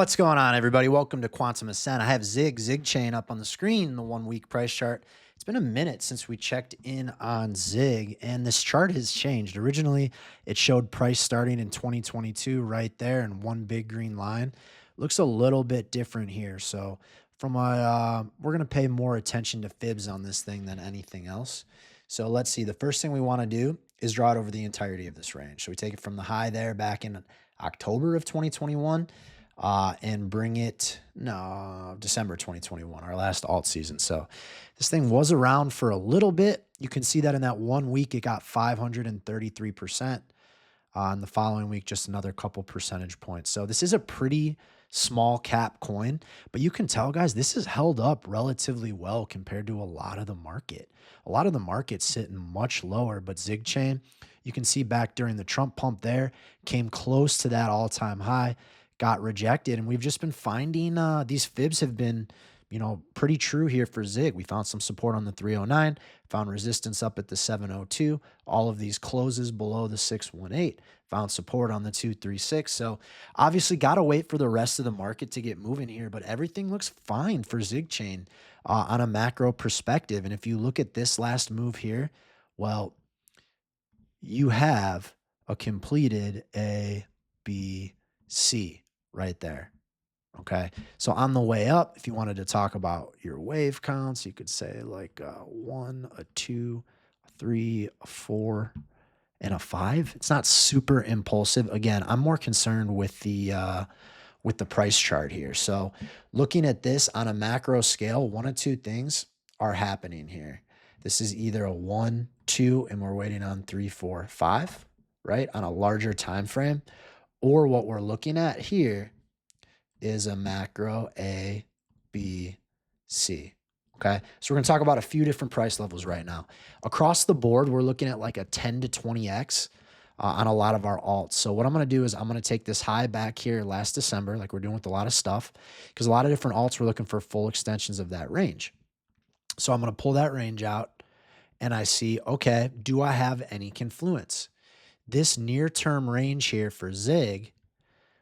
What's going on, everybody? Welcome to Quantum Ascent. I have ZIGChain up on the screen, the 1 week price chart. It's been a minute since we checked in on ZIG, and this chart has changed. Originally, it showed price starting in 2022 right there in one big green line. Looks a little bit different here. So from we're going to pay more attention to fibs on this thing than anything else. So let's see. The first thing we want to do is draw it over the entirety of this range. So we take it from the high there back in October of 2021. And bring it, no, December 2021, our last alt season. So this thing was around for a little bit. You can see that in that 1 week, it got 533%. And the following week, just another couple percentage points. So this is a pretty small cap coin, but you can tell, guys, this is held up relatively well compared to a lot of the market. A lot of the market's sitting much lower, but ZIGChain, you can see back during the Trump pump there, came close to that all-time high, got rejected, and we've just been finding these fibs have been, pretty true here for ZIG. We found some support on the 309, found resistance up at the 702. All of these closes below the 618, found support on the 236. So obviously got to wait for the rest of the market to get moving here, but everything looks fine for ZIGChain on a macro perspective. And if you look at this last move here, well, you have a completed A, B, C right there. Okay. So on the way up, if you wanted to talk about your wave counts, you could say like a 1, a 2, a 3, a 4, and a 5. It's not super impulsive. Again, I'm more concerned with the price chart here. So looking at this on a macro scale, one of two things are happening here. This is either a 1, 2, and we're waiting on 3, 4, 5, right? On a larger time frame. Or what we're looking at here is a macro A, B, C. Okay. So we're going to talk about a few different price levels right now. Across the board, we're looking at like a 10 to 20x on a lot of our alts. So what I'm going to do is I'm going to take this high back here last December, like we're doing with a lot of stuff, because a lot of different alts were looking for full extensions of that range. So I'm going to pull that range out and I see, okay, do I have any confluence? This near-term range here for ZIG,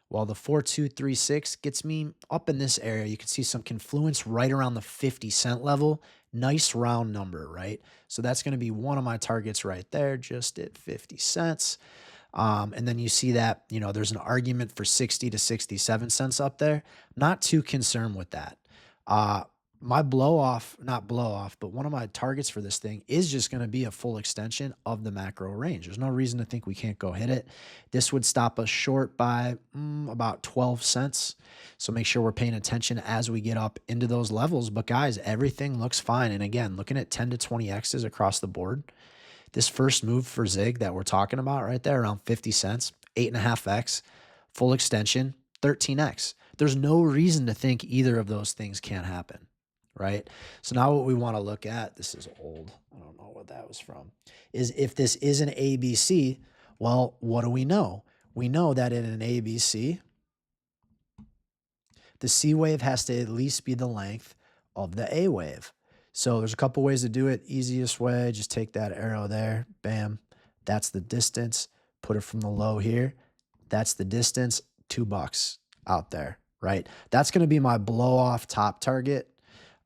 while the 4236 gets me up in this area, you can see some confluence right around the 50-cent level. Nice round number, right? So that's going to be one of my targets right there, just at 50 cents. And then you see that, there's an argument for 60 to 67 cents up there. Not too concerned with that. My not blow off, but one of my targets for this thing is just going to be a full extension of the macro range. There's no reason to think we can't go hit it. This would stop us short by about 12 cents. So make sure we're paying attention as we get up into those levels. But guys, everything looks fine. And again, looking at 10 to 20 X's across the board, this first move for ZIG that we're talking about right there around 50 cents, 8.5X, full extension, 13X. There's no reason to think either of those things can't happen. Right? So now what we want to look at, this is old, I don't know what that was from, is if this is an ABC, well, what do we know? We know that in an ABC, the C wave has to at least be the length of the A wave. So there's a couple ways to do it. Easiest way, just take that arrow there, bam, that's the distance, put it from the low here, that's the distance, $2 out there, right? That's going to be my blow off top target.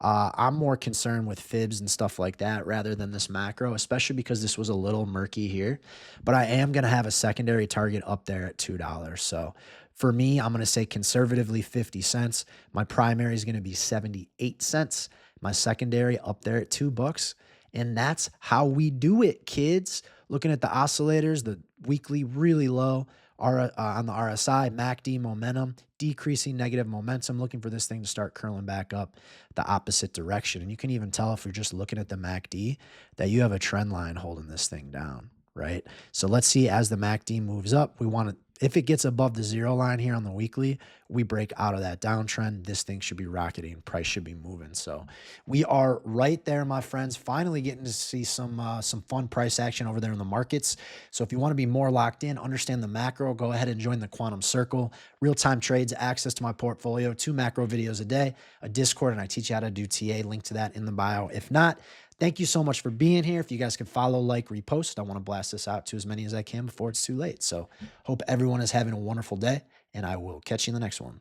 I'm more concerned with fibs and stuff like that rather than this macro, especially because this was a little murky here. But I am going to have a secondary target up there at $2. So for me, I'm going to say conservatively 50 cents. My primary is going to be 78 cents. My secondary up there at $2. And that's how we do it, kids. Looking at the oscillators, the weekly really low. On the RSI, MACD momentum, decreasing negative momentum, looking for this thing to start curling back up the opposite direction. And you can even tell if you're just looking at the MACD that you have a trend line holding this thing down, right? So let's see as the MACD moves up, we want to, if it gets above the 0 line here on the weekly, we break out of that downtrend. This thing should be rocketing. Price should be moving. So we are right there, my friends, finally getting to see some fun price action over there in the markets. So if you want to be more locked in, understand the macro, go ahead and join the Quantum Circle. Real-time trades, access to my portfolio, 2 macro videos a day, a Discord, and I teach you how to do TA. Link to that in the bio. If not, thank you so much for being here. If you guys can follow, like, repost, I want to blast this out to as many as I can before it's too late. So hope everyone is having a wonderful day, and I will catch you in the next one.